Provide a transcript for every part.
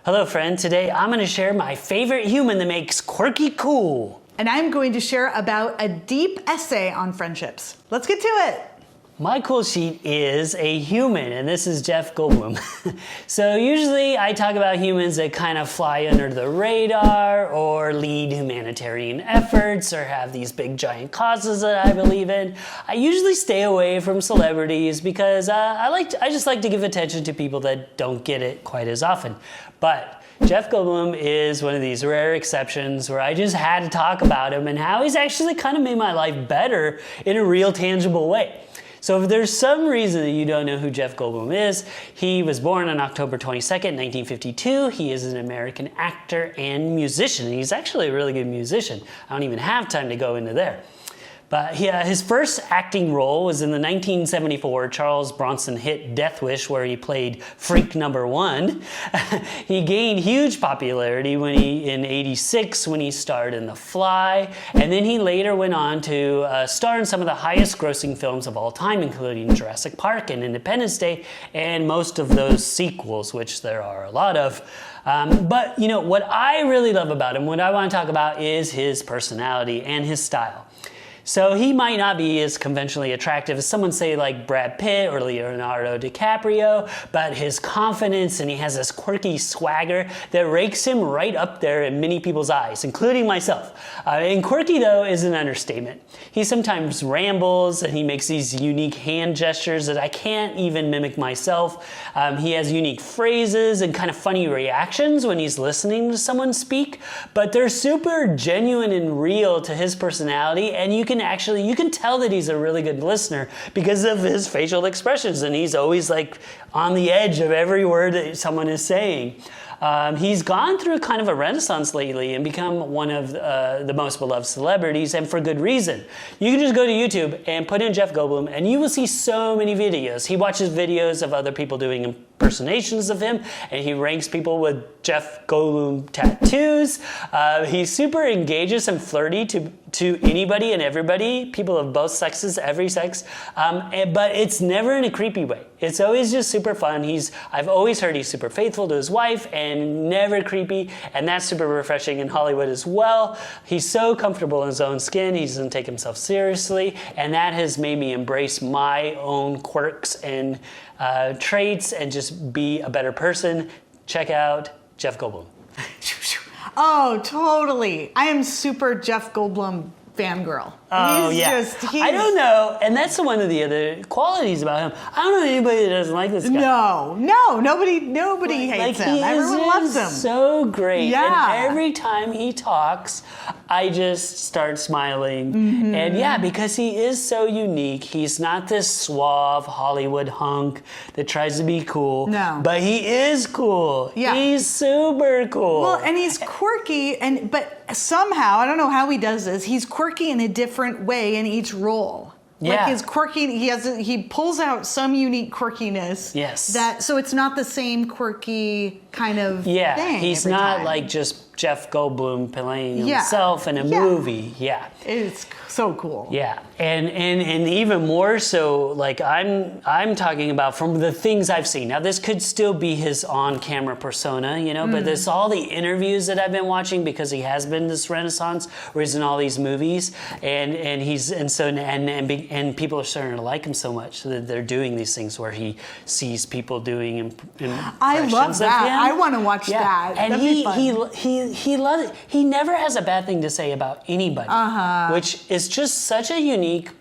Hello friend, today I'm going to share my favorite human that makes quirky cool. And I'm going to share about a deep essay on friendships. Let's get to it. My cool sheet is a human, and this is Jeff Goldblum. So usually I talk about humans that kind of fly under the radar or lead humanitarian efforts or have these big giant causes that I believe in. I usually stay away from celebrities because I just like to give attention to people that don't get it quite as often. But Jeff Goldblum is one of these rare exceptions where I just had to talk about him and how he's actually kind of made my life better in a real tangible way. So if there's some reason that you don't know who Jeff Goldblum is, he was born on October 22nd, 1952. He is an American actor and musician. He's actually a really good musician. I don't even have time to go into there. But his first acting role was in the 1974 Charles Bronson hit Death Wish, where he played Freak Number 1. He gained huge popularity in '86 when he starred in The Fly, and then he later went on to star in some of the highest grossing films of all time, including Jurassic Park and Independence Day, and most of those sequels, which there are a lot of. But you know, what I really love about him, what I want to talk about, is his personality and his style. So he might not be as conventionally attractive as someone say like Brad Pitt or Leonardo DiCaprio, but his confidence and he has this quirky swagger that rakes him right up there in many people's eyes, including myself. And quirky though is an understatement. He sometimes rambles and he makes these unique hand gestures that I can't even mimic myself. He has unique phrases and kind of funny reactions when he's listening to someone speak, but they're super genuine and real to his personality, and you can tell that he's a really good listener because of his facial expressions, and he's always like on the edge of every word that someone is saying. He's gone through kind of a renaissance lately and become one of the most beloved celebrities, and for good reason. You can just go to YouTube and put in Jeff Goldblum and you will see so many videos. He watches videos of other people doing impersonations of him, and he ranks people with Jeff Goldblum tattoos. He's super engages and flirty to anybody and everybody, people of both sexes, every sex, but it's never in a creepy way. It's always just super fun. I've always heard he's super faithful to his wife and never creepy, and that's super refreshing in Hollywood as well. He's so comfortable in his own skin, he doesn't take himself seriously, and that has made me embrace my own quirks and traits and just be a better person. Check out Jeff Goldblum. Oh, totally. I am super Jeff Goldblum fangirl. Oh, yeah. I don't know, and that's one of the other qualities about him. I don't know anybody that doesn't like this guy. No, nobody hates him. Everyone loves him. So great. Yeah. And every time he talks, I just start smiling. Mm-hmm. And yeah, because he is so unique. He's not this suave Hollywood hunk that tries to be cool. No. But he is cool. Yeah. He's super cool. Well, and he's quirky, but somehow, I don't know how he does this, he's quirky in a different way in each role. Yeah. Like his quirky, he pulls out some unique quirkiness. Yes. So it's not the same quirky kind of thing. Yeah, he's every not time. like just Jeff Goldblum playing himself in a movie. Yeah. It's so cool. Yeah, and even more so, like I'm talking about from the things I've seen. Now this could still be his on-camera persona, you know, but there's all the interviews that I've been watching because he has been this renaissance where he's in all these movies, and people are starting to like him so much that they're doing these things where he sees people doing impressions I love that. of him. I want to watch that. And That'd be fun. he loves it. He never has a bad thing to say about anybody, which is just such a unique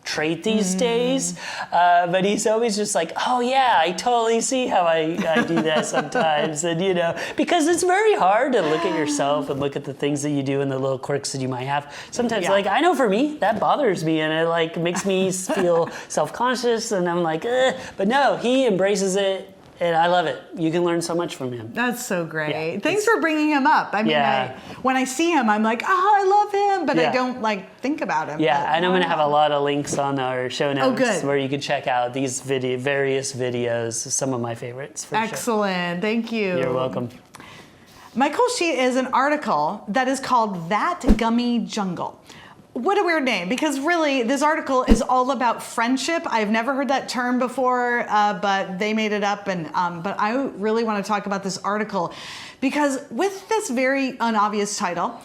trait these days. But he's always just like, oh yeah, I totally see how I do that sometimes. And you know, because it's very hard to look at yourself and look at the things that you do and the little quirks that you might have. Sometimes like, I know for me, that bothers me and it like makes me feel self-conscious and I'm like, ugh. But no, he embraces it. And I love it. You can learn so much from him. That's so great. Yeah, thanks for bringing him up. I mean, when I see him, I'm like, oh, I love him, but I don't like think about him. Yeah, and I'm going to have a lot of links on our show notes where you can check out these various videos, some of my favorites. Excellent. Thank you. You're welcome. My cool sheet is an article that is called That Gummy Jungle. what a weird name, because really this article is all about friendship. I've never heard that term before, but they made it up. But I really want to talk about this article because with this very unobvious title,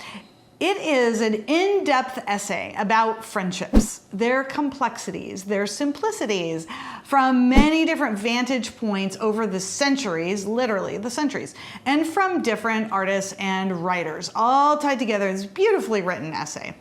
it is an in-depth essay about friendships, their complexities, their simplicities, from many different vantage points over the centuries, literally the centuries, and from different artists and writers, all tied together in this beautifully written essay.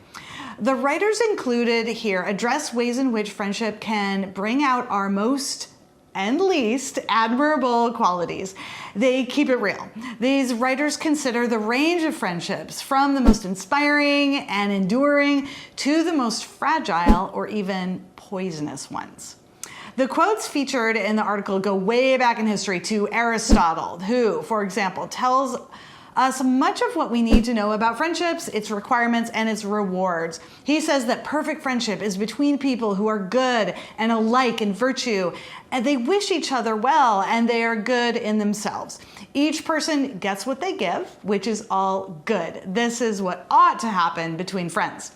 The writers included here address ways in which friendship can bring out our most and least admirable qualities. They keep it real. These writers consider the range of friendships from the most inspiring and enduring to the most fragile or even poisonous ones. The quotes featured in the article go way back in history to Aristotle, who, for example, tells us much of what we need to know about friendships, its requirements, and its rewards. He says that perfect friendship is between people who are good and alike in virtue, and they wish each other well, and they are good in themselves. Each person gets what they give, which is all good. This is what ought to happen between friends.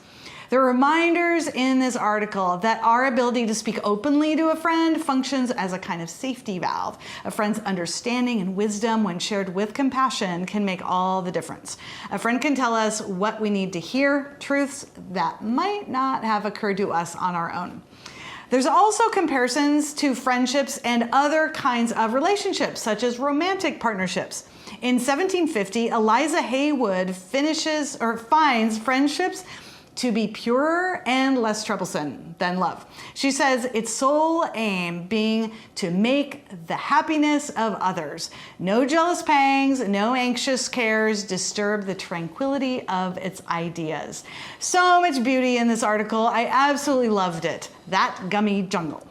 There are reminders in this article that our ability to speak openly to a friend functions as a kind of safety valve. A friend's understanding and wisdom, when shared with compassion, can make all the difference. A friend can tell us what we need to hear, truths that might not have occurred to us on our own. There's also comparisons to friendships and other kinds of relationships, such as romantic partnerships. In 1750, Eliza Haywood finds friendships to be purer and less troublesome than love. She says its sole aim being to make the happiness of others. No jealous pangs, no anxious cares disturb the tranquility of its ideas. So much beauty in this article. I absolutely loved it. That Gummy Jungle.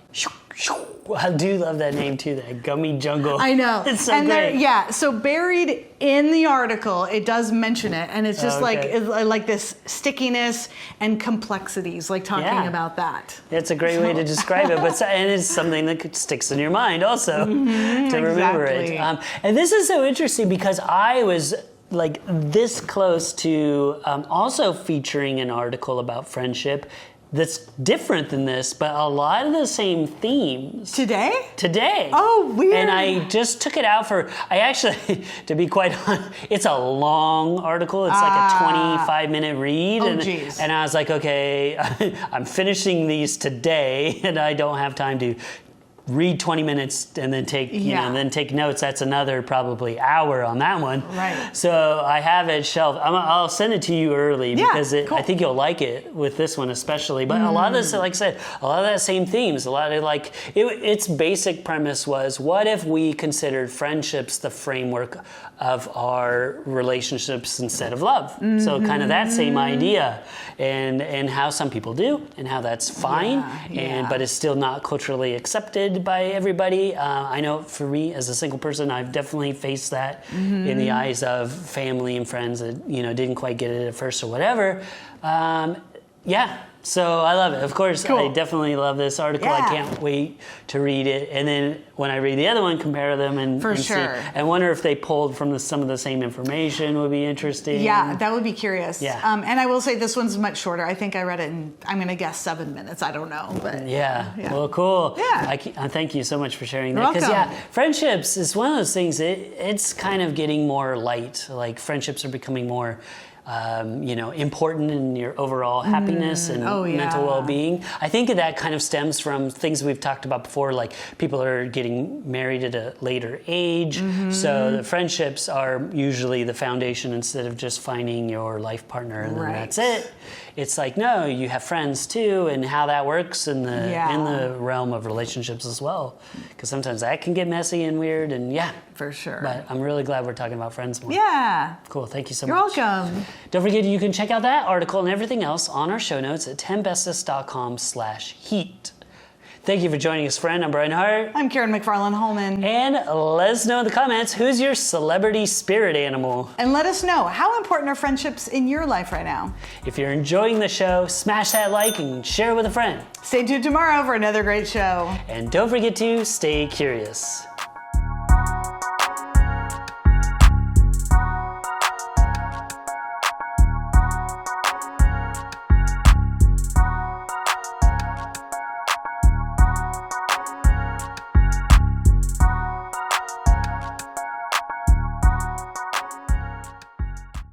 I do love that name too, that Gummy Jungle. I know. It's so great. Yeah, so buried in the article, it does mention it, and it's just like this stickiness and complexities, like talking about that. It's a great way to describe it, and it's something that sticks in your mind also to remember it. And this is so interesting because I was like this close to also featuring an article about friendship that's different than this, but a lot of the same themes. Today. Oh, weird. And I just took it out I actually, to be quite honest, it's a long article. It's like a 25-minute read. And I was like, okay, I'm finishing these today, and I don't have time to read 20 minutes and then take take notes. That's another probably hour on that one. Right. So I have it shelved. I'll send it to you early because I think you'll like it with this one especially. But a lot of this, like I said, a lot of that same themes. A lot of its basic premise was, what if we considered friendships the framework of our relationships instead of love? So kind of that same idea, and how some people do, and how that's fine, but it's still not culturally accepted by everybody. I know for me as a single person, I've definitely faced that in the eyes of family and friends that didn't quite get it at first or whatever. So I love it. Of course, I definitely love this article. I can't wait to read it. And then when I read the other one, compare them and see. And wonder if they pulled from some of the same information would be interesting. Yeah, that would be curious. Yeah. And I will say this one's much shorter. I think I read it in, I'm going to guess 7 minutes. I don't know. But yeah. Well, cool. Yeah. I thank you so much for sharing that. You're welcome. Because friendships is one of those things, it's kind of getting more light. Like friendships are becoming more important in your overall happiness and mental well-being. I think that kind of stems from things we've talked about before, like people are getting married at a later age. So the friendships are usually the foundation instead of just finding your life partner and then that's it. It's like, no, you have friends too, and how that works in the realm of relationships as well. Because sometimes that can get messy and weird, and for sure. But I'm really glad we're talking about friends more. Yeah. Cool. Thank you so much. You're welcome. Don't forget you can check out that article and everything else on our show notes at 10bestest.com/heat. Thank you for joining us, friend. I'm Brian Hart. I'm Karen McFarland-Holman. And let us know in the comments, who's your celebrity spirit animal? And let us know, how important are friendships in your life right now? If you're enjoying the show, smash that like and share it with a friend. Stay tuned tomorrow for another great show. And don't forget to stay curious.